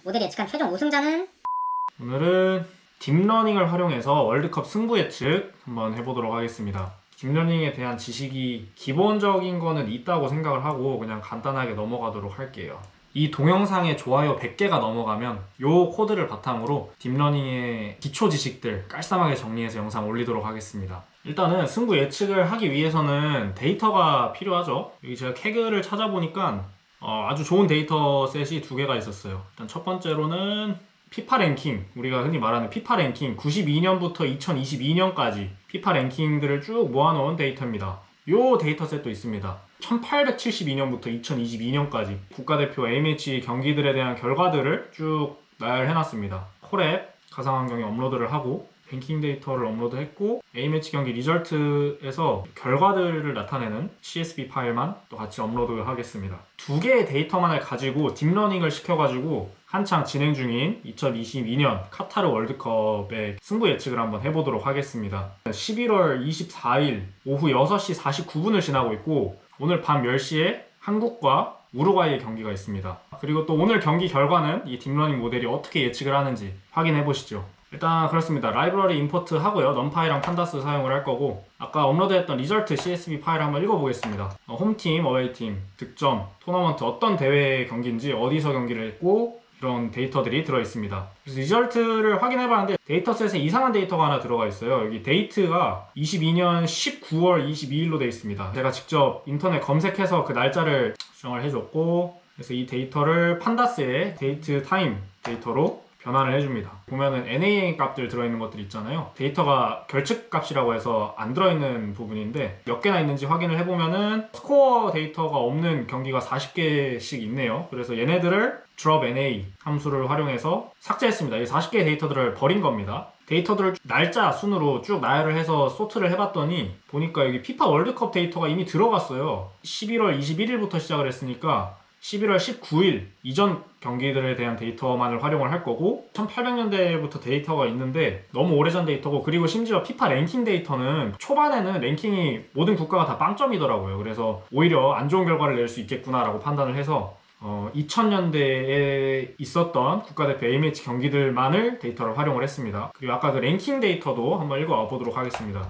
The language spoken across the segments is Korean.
모델이 예측한 최종 우승자는 오늘은 딥러닝을 활용해서 월드컵 승부 예측 한번 해보도록 하겠습니다. 딥러닝에 대한 지식이 기본적인 거는 있다고 생각을 하고 그냥 간단하게 넘어가도록 할게요. 이 동영상에 좋아요 100개가 넘어가면 이 코드를 바탕으로 딥러닝의 기초 지식들 깔쌈하게 정리해서 영상 올리도록 하겠습니다. 일단은 승부 예측을 하기 위해서는 데이터가 필요하죠. 여기 제가 캐그를 찾아보니까 아주 좋은 데이터 셋이 두 개가 있었어요. 일단 첫 번째로는 피파 랭킹, 우리가 흔히 말하는 피파 랭킹 92년부터 2022년까지 피파 랭킹들을 쭉 모아놓은 데이터입니다. 이 데이터셋도 있습니다. 1872년부터 2022년까지 국가대표 A매치 경기들에 대한 결과들을 쭉 나열해놨습니다. 콜앱 가상환경에 업로드를 하고 랭킹 데이터를 업로드했고 A매치 경기 리절트에서 결과들을 나타내는 CSV 파일만 또 같이 업로드하겠습니다. 두 개의 데이터만을 가지고 딥러닝을 시켜가지고 한창 진행 중인 2022년 카타르 월드컵의 승부 예측을 한번 해보도록 하겠습니다. 11월 24일 오후 6시 49분을 지나고 있고 오늘 밤 10시에 한국과 우루과이의 경기가 있습니다. 그리고 또 오늘 경기 결과는 이 딥러닝 모델이 어떻게 예측을 하는지 확인해 보시죠. 일단 그렇습니다. 라이브러리 임포트 하고요. 넘파이랑 판다스 사용을 할 거고 아까 업로드했던 리절트 CSV 파일 한번 읽어보겠습니다. 홈팀, 어웨이팀, 득점, 토너먼트 어떤 대회 경기인지 어디서 경기를 했고 이런 데이터들이 들어있습니다. 그래서 리절트를 확인해봤는데 데이터셋에 이상한 데이터가 하나 들어가 있어요. 여기 데이트가 22년 19월 22일로 되어 있습니다. 제가 직접 인터넷 검색해서 그 날짜를 수정을 해줬고 그래서 이 데이터를 판다스의 데이트 타임 데이터로 변환을 해줍니다. 보면은 NAA 값들 들어있는 것들 있잖아요. 데이터가 결측 값이라고 해서 안 들어있는 부분인데 몇 개나 있는지 확인을 해보면은 스코어 데이터가 없는 경기가 40개씩 있네요. 그래서 얘네들을 drop NA 함수를 활용해서 삭제했습니다. 이 40개의 데이터들을 버린 겁니다. 데이터들을 날짜 순으로 쭉 나열을 해서 소트를 해봤더니 보니까 여기 피파 월드컵 데이터가 이미 들어갔어요. 11월 21일부터 시작을 했으니까 11월 19일 이전 경기들에 대한 데이터만을 활용을 할 거고 1800년대부터 데이터가 있는데 너무 오래전 데이터고 그리고 심지어 피파 랭킹 데이터는 초반에는 랭킹이 모든 국가가 다 빵점이더라고요. 그래서 오히려 안 좋은 결과를 낼 수 있겠구나라고 판단을 해서 2000년대에 있었던 국가대표 A매치 경기들만을 데이터를 활용을 했습니다. 그리고 아까 그 랭킹 데이터도 한번 읽어와 보도록 하겠습니다.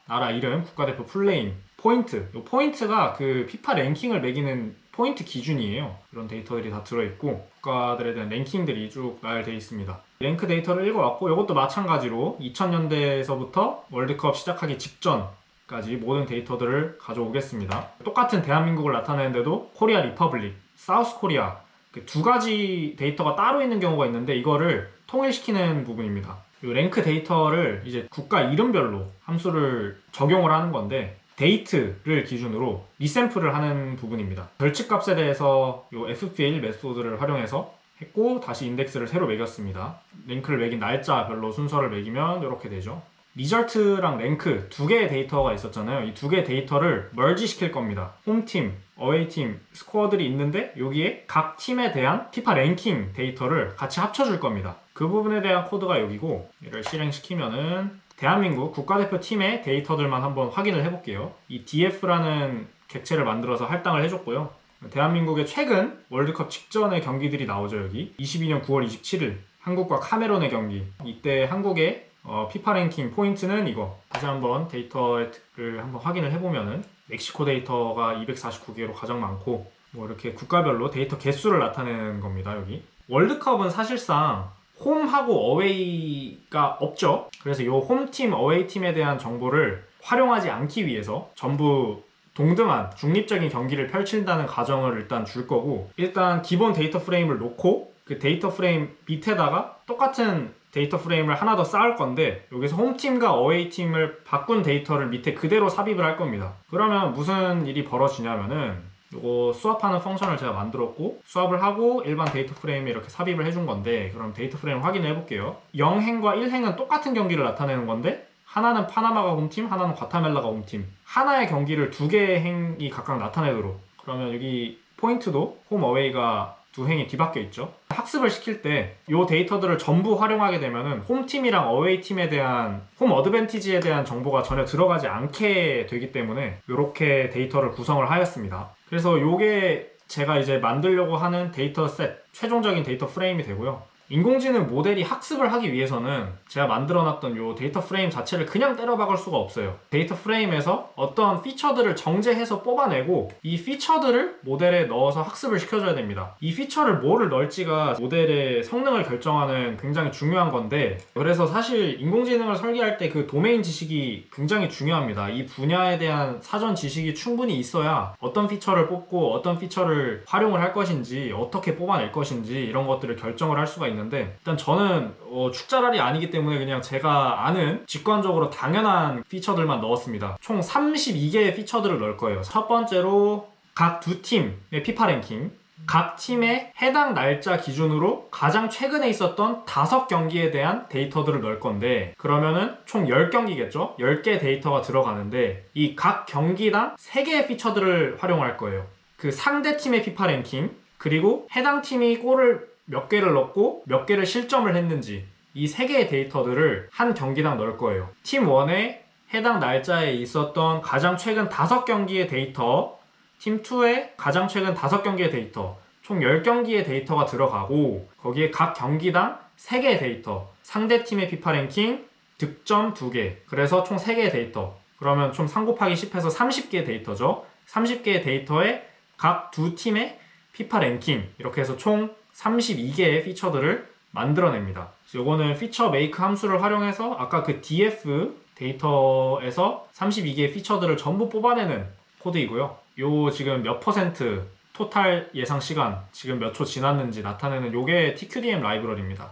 나라 이름, 국가대표 플레임, 포인트. 이 포인트가 그 피파 랭킹을 매기는 포인트 기준이에요. 이런 데이터들이 다 들어있고 국가들에 대한 랭킹들이 쭉 나열되어 있습니다. 랭크 데이터를 읽어왔고 이것도 마찬가지로 2000년대에서부터 월드컵 시작하기 직전까지 모든 데이터들을 가져오겠습니다. 똑같은 대한민국을 나타내는데도 코리아 리퍼블릭, 사우스 코리아 두 가지 데이터가 따로 있는 경우가 있는데 이거를 통일시키는 부분입니다. 이 랭크 데이터를 이제 국가 이름별로 함수를 적용을 하는 건데 데이트를 기준으로 리샘플을 하는 부분입니다. 결측값에 대해서 이 FPL 메소드를 활용해서 했고 다시 인덱스를 새로 매겼습니다. 랭크를 매긴 날짜별로 순서를 매기면 이렇게 되죠. 리절트랑 랭크 두 개의 데이터가 있었잖아요. 이 두 개의 데이터를 멀지 시킬 겁니다. 홈팀, 어웨이팀 스코어들이 있는데 여기에 각 팀에 대한 피파 랭킹 데이터를 같이 합쳐줄 겁니다. 그 부분에 대한 코드가 여기고 이를 실행시키면은 대한민국 국가대표 팀의 데이터들만 한번 확인을 해볼게요. 이 DF라는 객체를 만들어서 할당을 해줬고요. 대한민국의 최근 월드컵 직전의 경기들이 나오죠. 여기 22년 9월 27일 한국과 카메론의 경기. 이때 한국의 피파 랭킹 포인트는 이거. 다시 한번 데이터를 한번 확인을 해보면은 멕시코 데이터가 249개로 가장 많고 뭐 이렇게 국가별로 데이터 개수를 나타내는 겁니다. 여기 월드컵은 사실상 홈하고 어웨이가 없죠. 그래서 이 홈팀, 어웨이팀에 대한 정보를 활용하지 않기 위해서 전부 동등한 중립적인 경기를 펼친다는 가정을 일단 줄 거고 일단 기본 데이터 프레임을 놓고 그 데이터 프레임 밑에다가 똑같은 데이터 프레임을 하나 더 쌓을 건데 여기서 홈팀과 어웨이팀을 바꾼 데이터를 밑에 그대로 삽입을 할 겁니다. 그러면 무슨 일이 벌어지냐면은 이거 수합하는 펑션을 제가 만들었고 수합을 하고 일반 데이터 프레임에 이렇게 삽입을 해준 건데 그럼 데이터 프레임 확인을 해볼게요. 0행과 1행은 똑같은 경기를 나타내는 건데 하나는 파나마가 홈팀, 하나는 과타멜라가 홈팀. 하나의 경기를 두 개의 행이 각각 나타내도록. 그러면 여기 포인트도 홈, 어웨이가 두 행이 뒤바뀌어 있죠. 학습을 시킬 때 이 데이터들을 전부 활용하게 되면은 홈팀이랑 어웨이팀에 대한 홈 어드밴티지에 대한 정보가 전혀 들어가지 않게 되기 때문에 이렇게 데이터를 구성을 하였습니다. 그래서 이게 제가 이제 만들려고 하는 데이터 셋, 최종적인 데이터 프레임이 되고요. 인공지능 모델이 학습을 하기 위해서는 제가 만들어놨던 요 데이터 프레임 자체를 그냥 때려박을 수가 없어요. 데이터 프레임에서 어떤 피처들을 정제해서 뽑아내고 이 피처들을 모델에 넣어서 학습을 시켜줘야 됩니다. 이 피처를 뭐를 넣을지가 모델의 성능을 결정하는 굉장히 중요한 건데, 그래서 사실 인공지능을 설계할 때 그 도메인 지식이 굉장히 중요합니다. 이 분야에 대한 사전 지식이 충분히 있어야 어떤 피처를 뽑고 어떤 피처를 활용을 할 것인지, 어떻게 뽑아낼 것인지 이런 것들을 결정을 할 수가 있는데, 일단 저는 축자랄이 아니기 때문에 그냥 제가 아는 직관적으로 당연한 피처들만 넣었습니다. 총 32개의 피처들을 넣을 거예요. 첫 번째로 각 두 팀의 피파 랭킹, 각 팀의 해당 날짜 기준으로 가장 최근에 있었던 5경기에 대한 데이터들을 넣을 건데, 그러면은 총 10경기겠죠? 10개 데이터가 들어가는데 이 각 경기당 3개의 피처들을 활용할 거예요. 그 상대 팀의 피파 랭킹, 그리고 해당 팀이 골을 몇 개를 넣고 몇 개를 실점을 했는지, 이 3개의 데이터들을 한 경기당 넣을 거예요. 팀 1의 해당 날짜에 있었던 가장 최근 5경기의 데이터, 팀 2의 가장 최근 5경기의 데이터, 총 10경기의 데이터가 들어가고, 거기에 각 경기당 3개의 데이터, 상대팀의 피파 랭킹, 득점 2개, 그래서 총 3개의 데이터. 그러면 총 3 곱하기 10 해서 30개의 데이터죠. 30개의 데이터에 각 두 팀의 피파 랭킹, 이렇게 해서 총 32개의 피처들을 만들어냅니다. 요거는 피처 메이크 함수를 활용해서 아까 그 df 데이터에서 32개의 피처들을 전부 뽑아내는 코드이고요. 요 지금 몇 퍼센트 토탈 예상 시간, 지금 몇 초 지났는지 나타내는 요게 TQDM 라이브러리입니다.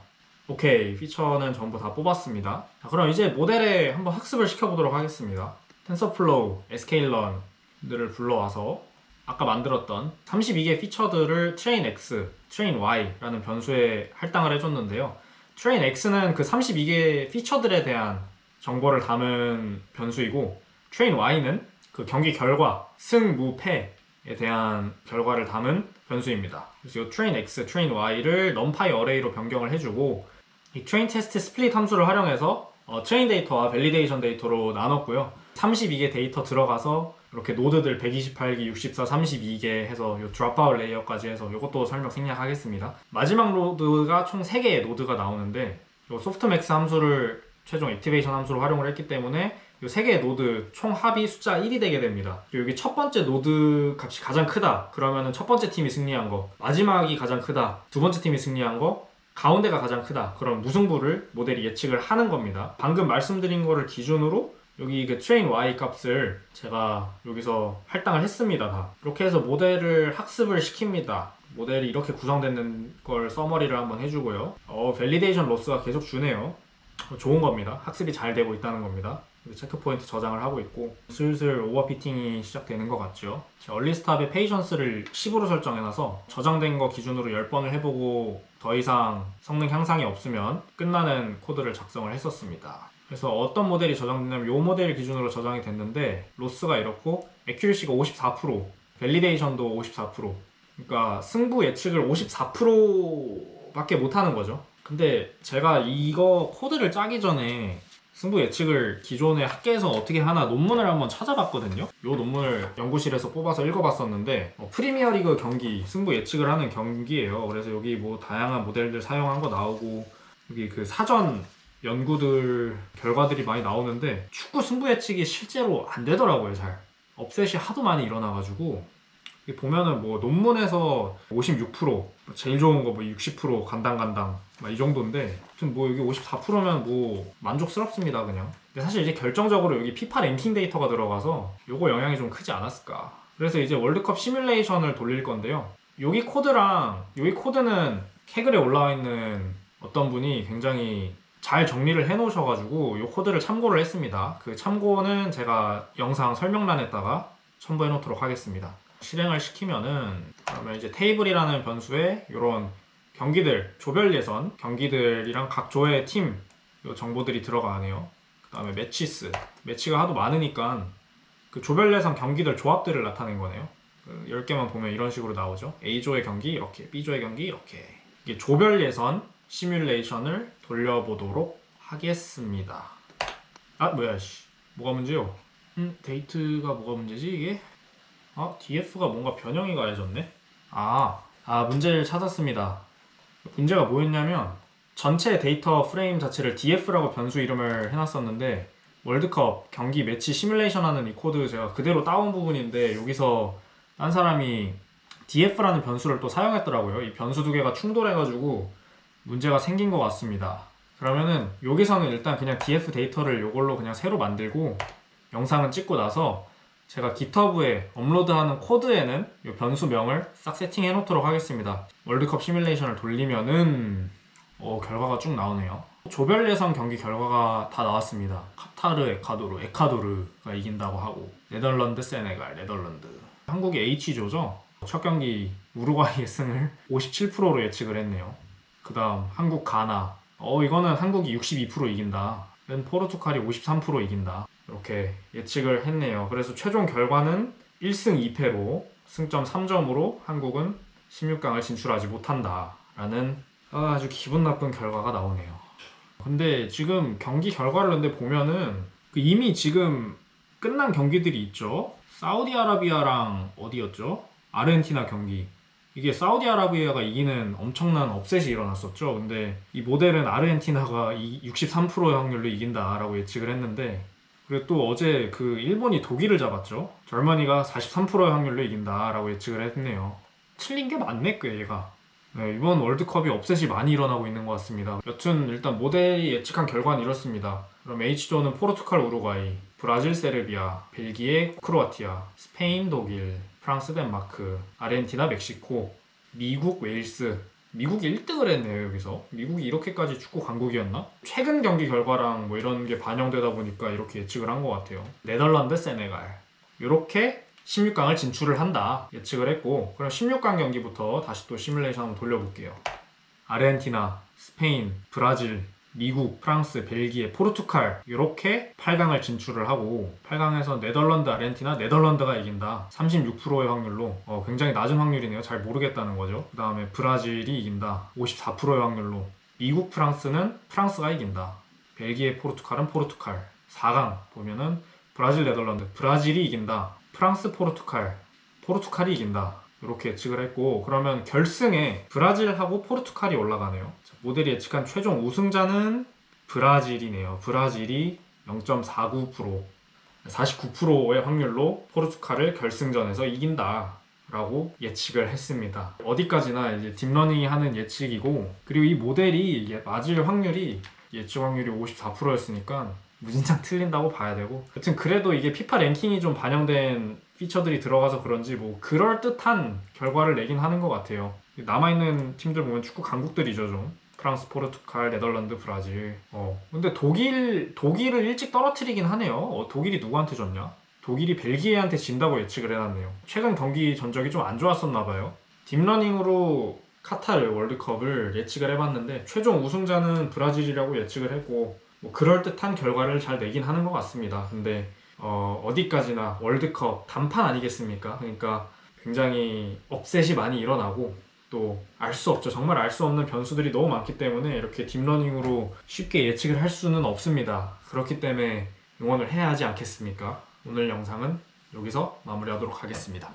오케이, 피처는 전부 다 뽑았습니다. 자, 그럼 이제 모델에 한번 학습을 시켜보도록 하겠습니다. 텐서플로우, sklearn들을 불러와서 아까 만들었던 32개 피처들을 trainX, trainY라는 변수에 할당을 해줬는데요. trainX는 그 32개 피처들에 대한 정보를 담은 변수이고, trainY는 그 경기 결과, 승, 무, 패에 대한 결과를 담은 변수입니다. 그래서 이 trainX, trainY를 numpy array로 변경을 해주고, 이 train test split 함수를 활용해서 트레인 데이터와 밸리데이션 데이터로 나눴고요. 32개 데이터 들어가서 이렇게 노드들 128개, 64, 32개 해서 요 드롭아웃 레이어까지 해서 이것도 설명 생략하겠습니다. 마지막 노드가 총 3개의 노드가 나오는데, 요 소프트맥스 함수를 최종 액티베이션 함수로 활용을 했기 때문에 이 3개의 노드 총 합이 숫자 1이 되게 됩니다. 그리고 여기 첫 번째 노드 값이 가장 크다 그러면은 첫 번째 팀이 승리한 거, 마지막이 가장 크다, 두 번째 팀이 승리한 거, 가운데가 가장 크다, 그럼 무승부를 모델이 예측을 하는 겁니다. 방금 말씀드린 거를 기준으로 여기 그 train y 값을 제가 여기서 할당을 했습니다. 다 이렇게 해서 모델을 학습을 시킵니다. 모델이 이렇게 구성되는 걸 서머리를 한번 해주고요. 밸리데이션 로스가 계속 주네요. 좋은 겁니다. 학습이 잘 되고 있다는 겁니다. 체크포인트 저장을 하고 있고, 슬슬 오버피팅이 시작되는 것 같죠. 제가 얼리스탑에 페이션스를 10으로 설정해놔서 저장된 거 기준으로 10번을 해보고 더 이상 성능 향상이 없으면 끝나는 코드를 작성을 했었습니다. 그래서 어떤 모델이 저장됐냐면 이 모델 기준으로 저장이 됐는데, 로스가 이렇고 애큐리시가 54%, 밸리데이션도 54%, 그러니까 승부 예측을 54%밖에 못하는 거죠. 근데 제가 이거 코드를 짜기 전에 승부 예측을 기존의 학계에서 어떻게 하나 논문을 한번 찾아봤거든요. 이 논문을 연구실에서 뽑아서 읽어봤었는데, 프리미어리그 경기 승부 예측을 하는 경기예요. 그래서 여기 뭐 다양한 모델들 사용한 거 나오고, 여기 그 사전 연구들 결과들이 많이 나오는데 축구 승부 예측이 실제로 안 되더라고요. 잘 업셋이 하도 많이 일어나가지고, 보면은 뭐 논문에서 56%, 제일 좋은 거 뭐 60% 간당간당 막 이 정도인데, 아무튼 뭐 여기 54%면 뭐 만족스럽습니다 그냥. 근데 사실 이제 결정적으로 여기 피파 랭킹 데이터가 들어가서 요거 영향이 좀 크지 않았을까. 그래서 이제 월드컵 시뮬레이션을 돌릴 건데요. 여기 코드는 캐글에 올라와 있는 어떤 분이 굉장히 잘 정리를 해 놓으셔가지고 이 코드를 참고를 했습니다. 그 참고는 제가 영상 설명란에다가 첨부해 놓도록 하겠습니다. 실행을 시키면은, 그러면 이제 테이블이라는 변수에 이런 경기들, 조별 예선 경기들이랑 각 조의 팀 정보들이 들어가네요. 그 다음에 매치가 하도 많으니까 그 조별 예선 경기들 조합들을 나타낸 거네요. 10개만 보면 이런 식으로 나오죠. A조의 경기 이렇게, B조의 경기 이렇게. 이게 조별 예선 시뮬레이션을 돌려보도록 하겠습니다. 뭐가 문제요? 데이트가 뭐가 문제지 이게? df가 뭔가 변형이 가해졌네? 문제를 찾았습니다. 문제가 뭐였냐면 전체 데이터 프레임 자체를 df라고 변수 이름을 해놨었는데 월드컵 경기 매치 시뮬레이션 하는 이 코드 제가 그대로 따온 부분인데 여기서 딴 사람이 df라는 변수를 또 사용했더라고요. 이 변수 두 개가 충돌해가지고 문제가 생긴 것 같습니다. 그러면은 여기서는 일단 그냥 df 데이터를 이걸로 그냥 새로 만들고 영상은 찍고 나서 제가 GitHub에 업로드하는 코드에는 이 변수명을 싹 세팅해 놓도록 하겠습니다. 월드컵 시뮬레이션을 돌리면은 결과가 쭉 나오네요. 조별 예선 경기 결과가 다 나왔습니다. 카타르, 에콰도르가 이긴다고 하고 네덜란드, 세네갈, 네덜란드. 한국이 H조죠. 첫 경기 우루과이의 승을 57%로 예측을 했네요. 그 다음 한국, 가나. 이거는 한국이 62% 이긴다. 포르투갈이 53% 이긴다. 이렇게 예측을 했네요. 그래서 최종 결과는 1승 2패로 승점 3점으로 한국은 16강을 진출하지 못한다 라는 아주 기분 나쁜 결과가 나오네요. 근데 지금 경기 결과를 근데 보면은 이미 지금 끝난 경기들이 있죠. 사우디아라비아랑 어디였죠? 아르헨티나 경기. 이게 사우디아라비아가 이기는 엄청난 업셋이 일어났었죠. 근데 이 모델은 아르헨티나가 63%의 확률로 이긴다라고 예측을 했는데 그리고 또 어제 그 일본이 독일을 잡았죠. 절머니가 43%의 확률로 이긴다라고 예측을 했네요. 틀린 게 맞네, 꽤 얘가. 네, 이번 월드컵이 업셋이 많이 일어나고 있는 것 같습니다. 여튼 일단 모델이 예측한 결과는 이렇습니다. 그럼 H조는 포르투갈, 우루과이, 브라질, 세르비아, 벨기에, 크로아티아, 스페인, 독일, 프랑스, 덴마크, 아르헨티나, 멕시코, 미국, 웨일스. 미국이 1등을 했네요, 여기서. 미국이 이렇게까지 축구 강국이었나? 최근 경기 결과랑 뭐 이런 게 반영되다 보니까 이렇게 예측을 한 것 같아요. 네덜란드, 세네갈. 이렇게 16강을 진출을 한다 예측을 했고, 그럼 16강 경기부터 다시 또 시뮬레이션 한번 돌려볼게요. 아르헨티나, 스페인, 브라질, 미국, 프랑스, 벨기에, 포르투갈 이렇게 8강을 진출을 하고 8강에서 네덜란드, 아르헨티나, 네덜란드가 이긴다. 36%의 확률로 굉장히 낮은 확률이네요. 잘 모르겠다는 거죠. 그 다음에 브라질이 이긴다. 54%의 확률로. 미국, 프랑스는 프랑스가 이긴다. 벨기에, 포르투갈은 포르투갈. 4강 보면은 브라질, 네덜란드, 브라질이 이긴다. 프랑스, 포르투갈이 이긴다. 이렇게 예측을 했고, 그러면 결승에 브라질하고 포르투갈이 올라가네요. 모델이 예측한 최종 우승자는 브라질이네요. 브라질이 0.49%, 49%의 확률로 포르투갈을 결승전에서 이긴다 라고 예측을 했습니다. 어디까지나 이제 딥러닝이 하는 예측이고, 그리고 이 모델이 맞을 확률이 예측 확률이 54%였으니까 무진장 틀린다고 봐야 되고, 여튼 그래도 이게 피파 랭킹이 좀 반영된 피처들이 들어가서 그런지 뭐 그럴듯한 결과를 내긴 하는 것 같아요. 남아있는 팀들 보면 축구 강국들이죠 좀. 프랑스, 포르투갈, 네덜란드, 브라질. 근데 독일을 일찍 떨어뜨리긴 하네요. 독일이 누구한테 졌냐? 독일이 벨기에한테 진다고 예측을 해놨네요. 최근 경기 전적이 좀 안 좋았었나 봐요. 딥러닝으로 카타르 월드컵을 예측을 해봤는데 최종 우승자는 브라질이라고 예측을 했고, 뭐 그럴듯한 결과를 잘 내긴 하는 것 같습니다. 근데 어디까지나 월드컵 단판 아니겠습니까? 그러니까 굉장히 업셋이 많이 일어나고 또 알 수 없죠. 정말 알 수 없는 변수들이 너무 많기 때문에 이렇게 딥러닝으로 쉽게 예측을 할 수는 없습니다. 그렇기 때문에 응원을 해야 하지 않겠습니까? 오늘 영상은 여기서 마무리하도록 하겠습니다.